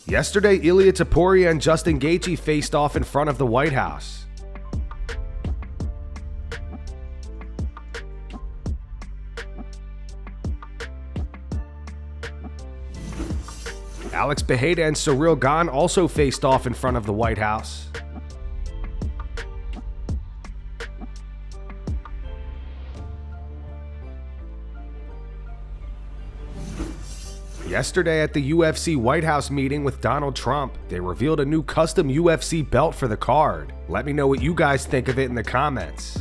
Yesterday, Ilia Topuria and Justin Gaethje faced off in front of the White House. Alex Pereira and Ciryl Gane also faced off in front of the White House. Yesterday at the UFC White House meeting with Donald Trump, they revealed a new custom UFC belt for the card. Let me know what you guys think of it in the comments.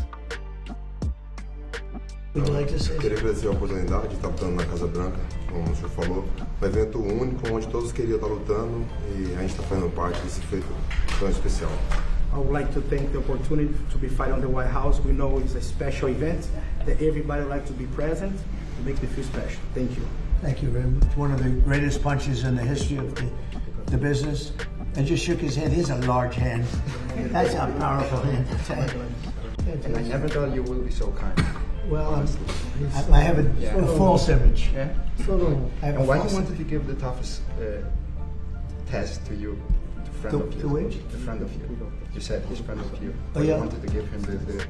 Would you like to say? Queria agradecer a oportunidade de estar lutando na Casa Branca, como o senhor falou. Um evento único, onde todos queriam estar lutando e a gente está fazendo parte desse feito tão especial. I would like to thank the opportunity to be fighting on the White House. We know it's a special event that everybody would like to be present to make it feel special. Thank you. Thank you very much. One of the greatest punches in the history of the business. And just shook his hand. He's a large hand. That's a powerful hand. And I never thought you would be so kind. Well, I have a false image. Yeah? And why you wanted to give the toughest test to you? To which? The friend of you. You said his friend of you. Oh, yeah. You wanted to give him the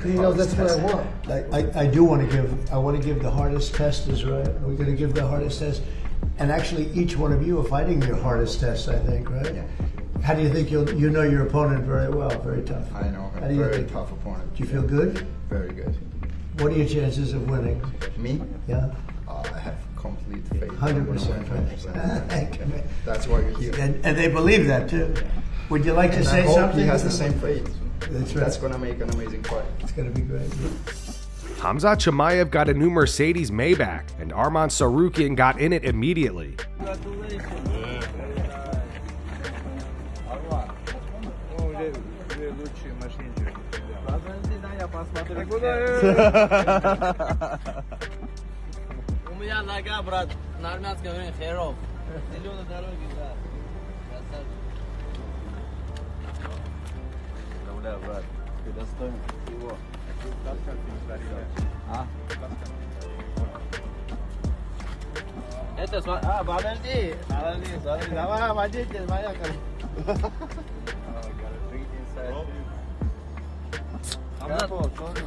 You know, that's what I want. I do want to give. I want to give the hardest test. Is right. We're going to give the hardest test, and actually, each one of you are fighting your hardest test. I think, right? Yeah. How do you think you know your opponent very well? Very tough. I know. How A do you very think? tough opponent. Do you feel good? Very good. What are your chances of winning? Me? Yeah. I have complete faith. 100%. 100%. That's why you're here. And they believe that too. Would you like to And say I hope something? he has the same faith. That's right. That's going to make an amazing fight. It's going to be great. Khamzat Chimaev got a new Mercedes Mayback, and Arman Tsarukyan got in it immediately.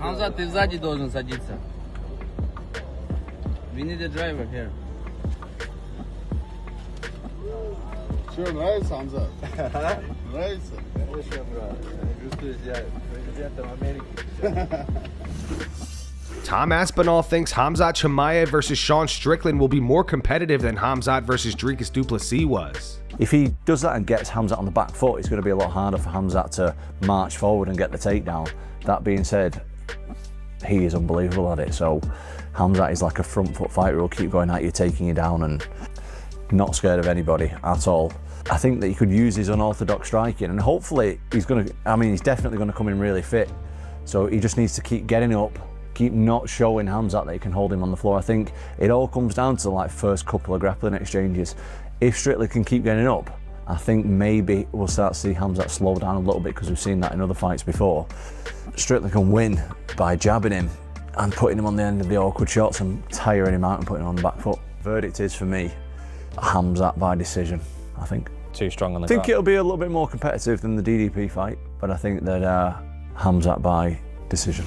Khamzat, ты сзади должен садиться. We need a driver here. Все, нравится, Хамзат? Нравится? Очень, брат. Чувствую себя президентом Америки. Tom Aspinall thinks Khamzat Chimaev versus Sean Strickland will be more competitive than Khamzat versus Dricus du Plessis was. If he does that and gets Khamzat on the back foot, it's going to be a lot harder for Khamzat to march forward and get the takedown. That being said, he is unbelievable at it. So Khamzat is like a front foot fighter who'll keep going at you, taking you down, and not scared of anybody at all. I think that he could use his unorthodox striking, and hopefully he's definitely going to come in really fit. So he just needs to keep getting up, keep not showing Khamzat that he can hold him on the floor. I think it all comes down to the first couple of grappling exchanges. If Strickland can keep getting up, I think maybe we'll start to see Khamzat slow down a little bit, because we've seen that in other fights before. Strickland can win by jabbing him and putting him on the end of the awkward shots and tiring him out and putting him on the back foot. Verdict is, for me, Khamzat by decision, I think. Too strong on the I think ground. it'll be a little bit more competitive than the DDP fight, but I think that Khamzat by decision.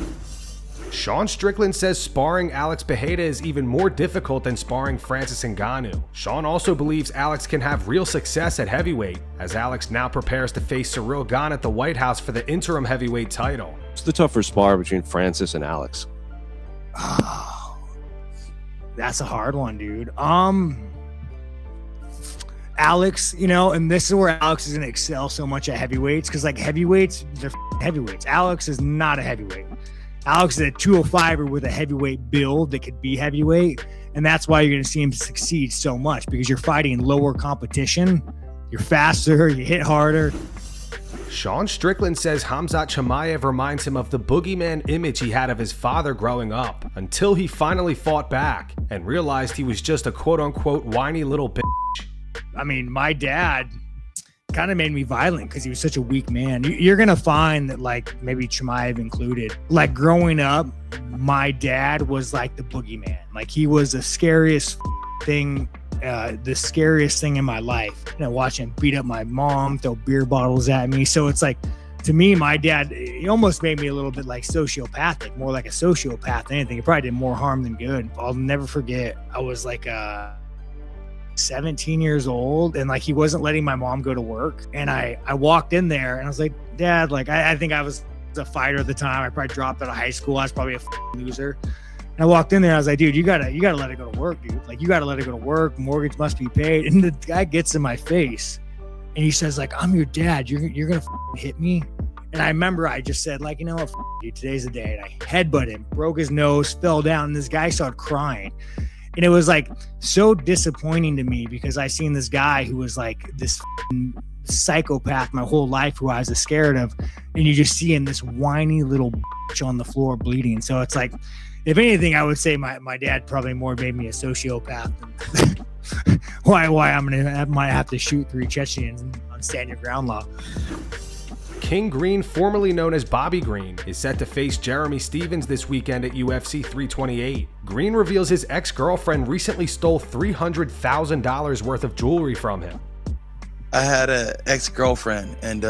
Sean Strickland says sparring Alex Pereira is even more difficult than sparring Francis Ngannou. Sean also believes Alex can have real success at heavyweight, as Alex now prepares to face Ciryl Gane at the White House for the interim heavyweight title. What's the tougher spar between Francis and Alex? Oh, that's a hard one, dude. Alex, you know, and this is where Alex is going to excel so much at heavyweights, because like heavyweights, they're heavyweights. Alex is not a heavyweight. Alex is a 205er with a heavyweight build that could be heavyweight, and that's why you're going to see him succeed so much, because you're fighting lower competition, you're faster, you hit harder. Sean Strickland says Khamzat Chimaev reminds him of the boogeyman image he had of his father growing up, until he finally fought back and realized he was just a quote-unquote whiny little bitch. I mean, my dad kind of made me violent because he was such a weak man. You're going to find that, like, maybe Chimaev included, like growing up, my dad was like the boogeyman. Like, he was the scariest thing the scariest thing in my life. Watching him beat up my mom, throw beer bottles at me. So it's like, to me, my dad, he almost made me a little bit like sociopathic, more like a sociopath than anything. He probably did more harm than good. I'll never forget, I was like 17 years old, and like he wasn't letting my mom go to work. And I walked in there and I was like, Dad, like I think I was a fighter at the time. I probably dropped out of high school. I was probably a loser. And I walked in there and I was like, dude, you gotta let it go to work, dude. Like, you gotta let it go to work. Mortgage must be paid. And the guy gets in my face and he says, like, I'm your dad. You're gonna hit me. And I remember I just said, like, you know what, dude, today's the day. And I headbutted him, broke his nose, fell down, and this guy started crying. And it was like so disappointing to me, because I seen this guy who was like this psychopath my whole life, who I was scared of. And you just see him, this whiny little bitch on the floor bleeding. So it's like, if anything, I would say my dad probably more made me a sociopath. why might have to shoot 3 Chechens on stand your ground law. King Green, formerly known as Bobby Green, is set to face Jeremy Stephens this weekend at UFC 328. Green reveals his ex-girlfriend recently stole $300,000 worth of jewelry from him. I had an ex-girlfriend, and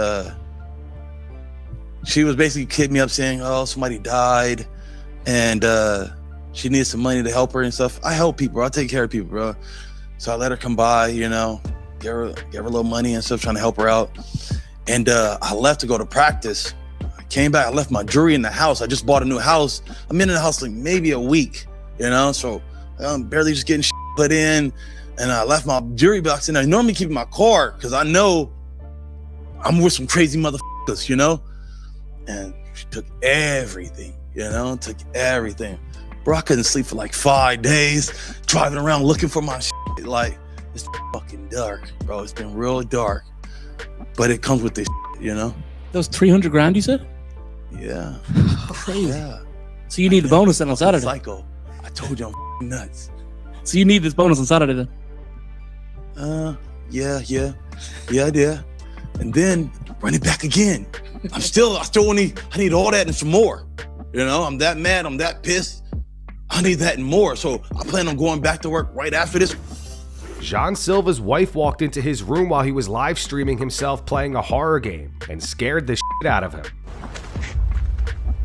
she was basically kidding me up saying, oh, somebody died, and she needs some money to help her and stuff. I help people, I take care of people, bro. So I let her come by, give her a little money and stuff, trying to help her out. And I left to go to practice. I came back, I left my jewelry in the house. I just bought a new house. I'm in the house like maybe a week, so I'm barely just getting put in. And I left my jewelry box in there. I normally keep in my car because I know I'm with some crazy motherfuckers, And she took everything, took everything. Bro, I couldn't sleep for like 5 days, driving around looking for my shit. Like, it's fucking dark, bro. It's been real dark. But it comes with this, That was 300 grand, you said? Yeah. Crazy. Yeah. So you need the bonus then on Saturday? Psycho. I told you I'm nuts. So you need this bonus on Saturday then? Yeah, I did. And then run it back again. I still need all that and some more. I'm that mad, I'm that pissed. I need that and more. So I plan on going back to work right after this. Jean Silva's wife walked into his room while he was live streaming himself playing a horror game and scared the shit out of him.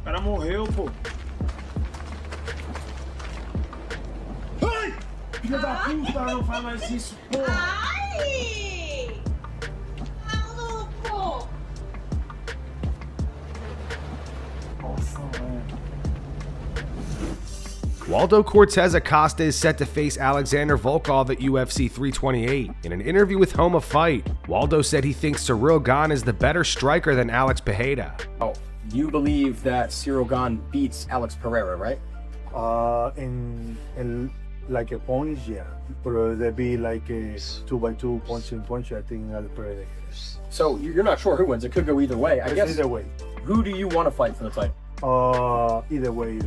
Cara morreu, pô. Ai! Filha da puta, não faz mais isso, porra! Ai! Maluco! Nossa, velho. Waldo Cortes Acosta is set to face Alexander Volkov at UFC 328. In an interview with Home of Fight, Waldo said he thinks Ciryl Gane is the better striker than Alex Pereira. Oh, you believe that Ciryl Gane beats Alex Pereira, right? In like opponents, yeah. But there'd be like a 2x2 punch. I think Alex Pereira. So you're not sure who wins. It could go either way. I guess. Either way. Who do you want to fight for the title? Either way.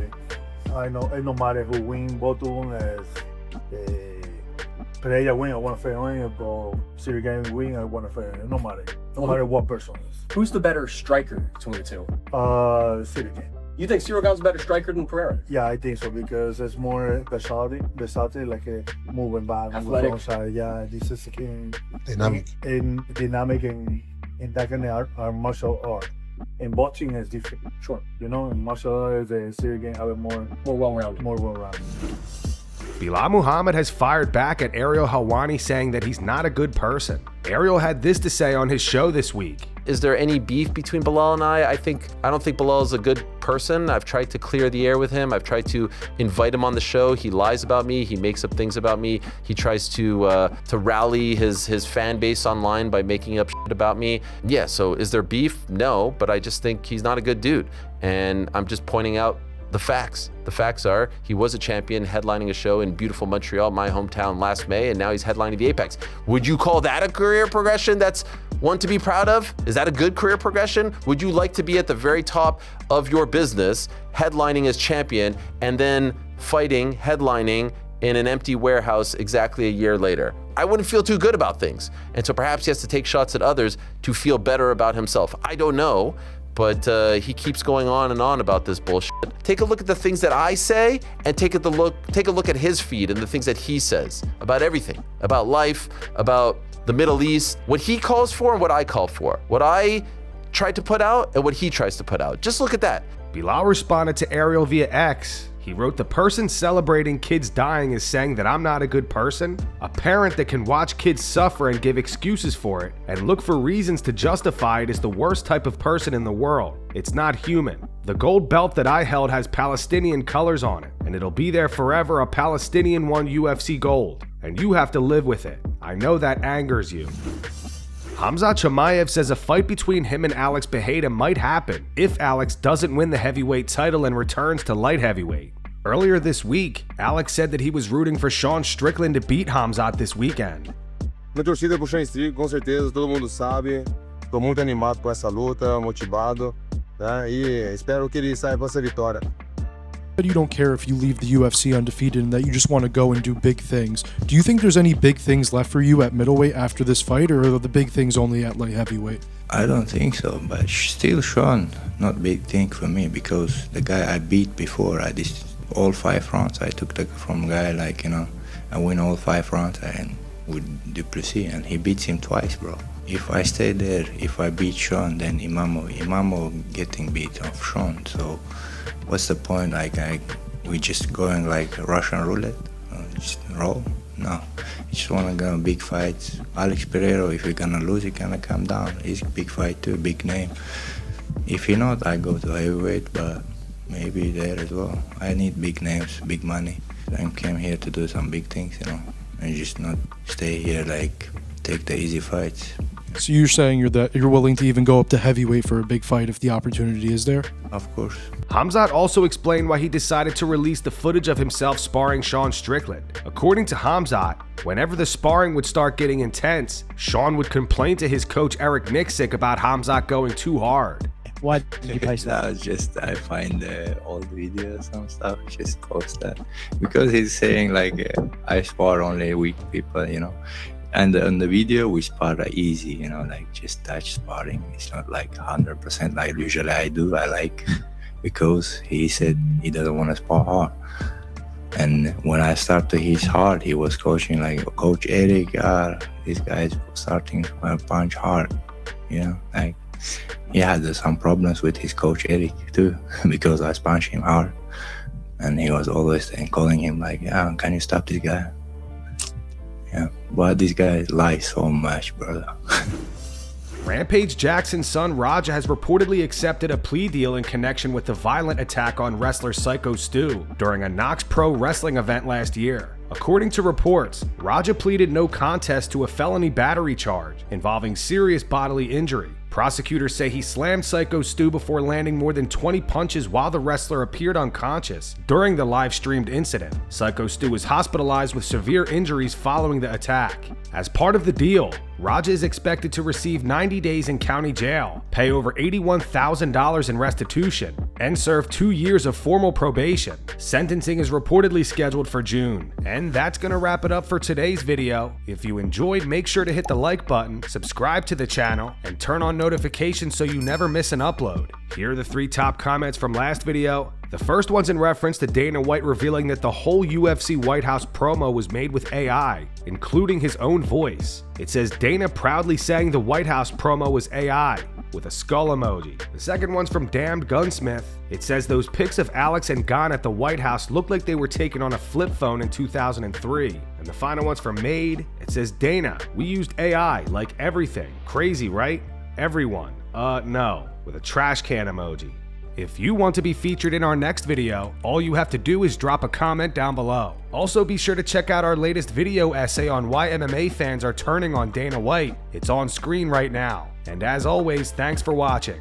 I know it no matter who win, both of them as Pereira win, I want to fight on him, but Ciryl Gane win, I want to fight on him. No matter what person is. Who's the better striker between the two? Ciryl Gane. You think Ciryl Gane's a better striker than Pereira? Yeah, I think so, because it's more versatility, like moving back, athletic. Moving outside. Yeah, this is Dynamic. Dynamic and that kind of martial art. In boxing is different. Sure. In martial arts, Ciryl Gane have more well-rounded. Belal Muhammad has fired back at Ariel Helwani, saying that he's not a good person. Ariel had this to say on his show this week. Is there any beef between Belal and I? I don't think Belal is a good person. I've tried to clear the air with him. I've tried to invite him on the show. He lies about me. He makes up things about me. He tries to rally his fan base online by making up shit about me. Yeah, so is there beef? No, but I just think he's not a good dude. And I'm just pointing out the facts. The facts are he was a champion headlining a show in beautiful Montreal, my hometown, last May, and now he's headlining the Apex. Would you call that a career progression that's one to be proud of? Is that a good career progression? Would you like to be at the very top of your business, headlining as champion, and then fighting, headlining in an empty warehouse exactly a year later? I wouldn't feel too good about things. And so perhaps he has to take shots at others to feel better about himself. I don't know. but he keeps going on and on about this bullshit. Take a look at the things that I say, and take a look at his feed and the things that he says about everything, about life, about the Middle East, what he calls for and what I call for, what I try to put out and what he tries to put out. Just look at that. Belal responded to Ariel via X. He wrote, "The person celebrating kids dying is saying that I'm not a good person. A parent that can watch kids suffer and give excuses for it and look for reasons to justify it is the worst type of person in the world. It's not human. The gold belt that I held has Palestinian colors on it, and it'll be there forever, a Palestinian won UFC gold, and you have to live with it. I know that angers you." Khamzat Chimaev says a fight between him and Alex Pereira might happen if Alex doesn't win the heavyweight title and returns to light heavyweight. Earlier this week, Alex said that he was rooting for Sean Strickland to beat Khamzat this weekend. Minha torcida pro Sean Strickland, com certeza, todo mundo sabe. Tô muito animado com essa luta, motivado, né? E espero que ele saia com essa vitória. But you don't care if you leave the UFC undefeated and that you just want to go and do big things. Do you think there's any big things left for you at middleweight after this fight, or are the big things only at light heavyweight? I don't think so, but still Sean, not big thing for me, because the guy I beat before, I did all 5 rounds. I took from guy like, you know, I win all 5 rounds and with Duplessis, and he beats him twice, bro. If I stay there, if I beat Sean, then Imamo getting beat off Sean. So what's the point? Like we just going like Russian roulette, just roll? No, I just wanna go big fights. Alex Pereira, if we're gonna lose, he's gonna come down. He's a big fight too, big name. If he not, I go to heavyweight, but maybe there as well. I need big names, big money. I came here to do some big things, you know, and just not stay here like take the easy fights. So you're saying you're willing to even go up to heavyweight for a big fight if the opportunity is there? Of course. Khamzat also explained why he decided to release the footage of himself sparring Sean Strickland. According to Khamzat, whenever the sparring would start getting intense, Sean would complain to his coach Eric Nixick about Khamzat going too hard. Why did you post that? No, just I find old videos and stuff, just post that. Because he's saying like, I spar only weak people, you know. And on the video, we spar easy, you know, like just touch sparring. It's not like 100% like usually I do. I like, because he said he doesn't want to spar hard. And when I started his hard, he was coaching like Coach Eric, these guys starting to punch hard, you know, like he had some problems with his coach Eric too, because I punched him hard. And he was always calling him like, yeah, can you stop this guy? Yeah, but this guy lies so much, brother. Rampage Jackson's son Raja has reportedly accepted a plea deal in connection with the violent attack on wrestler Psycho Stu during a Knox Pro Wrestling event last year. According to reports, Raja pleaded no contest to a felony battery charge involving serious bodily injury. Prosecutors say he slammed Psycho Stu before landing more than 20 punches while the wrestler appeared unconscious during the live-streamed incident. Psycho Stu was hospitalized with severe injuries following the attack. As part of the deal, Raja is expected to receive 90 days in county jail, pay over $81,000 in restitution, and serve 2 years of formal probation. Sentencing is reportedly scheduled for June. And that's gonna wrap it up for today's video. If you enjoyed, make sure to hit the like button, subscribe to the channel, and turn on notifications so you never miss an upload. Here are the 3 top comments from last video. The first one's in reference to Dana White revealing that the whole UFC White House promo was made with AI, including his own voice. It says Dana proudly saying the White House promo was AI, with a skull emoji. The second one's from Damned Gunsmith. It says those pics of Alex and Gane at the White House looked like they were taken on a flip phone in 2003. And the final one's from Made. It says Dana, we used AI like everything. Crazy, right? Everyone. No, with a trash can emoji. If you want to be featured in our next video, all you have to do is drop a comment down below. Also, be sure to check out our latest video essay on why MMA fans are turning on Dana White. It's on screen right now. And as always, thanks for watching.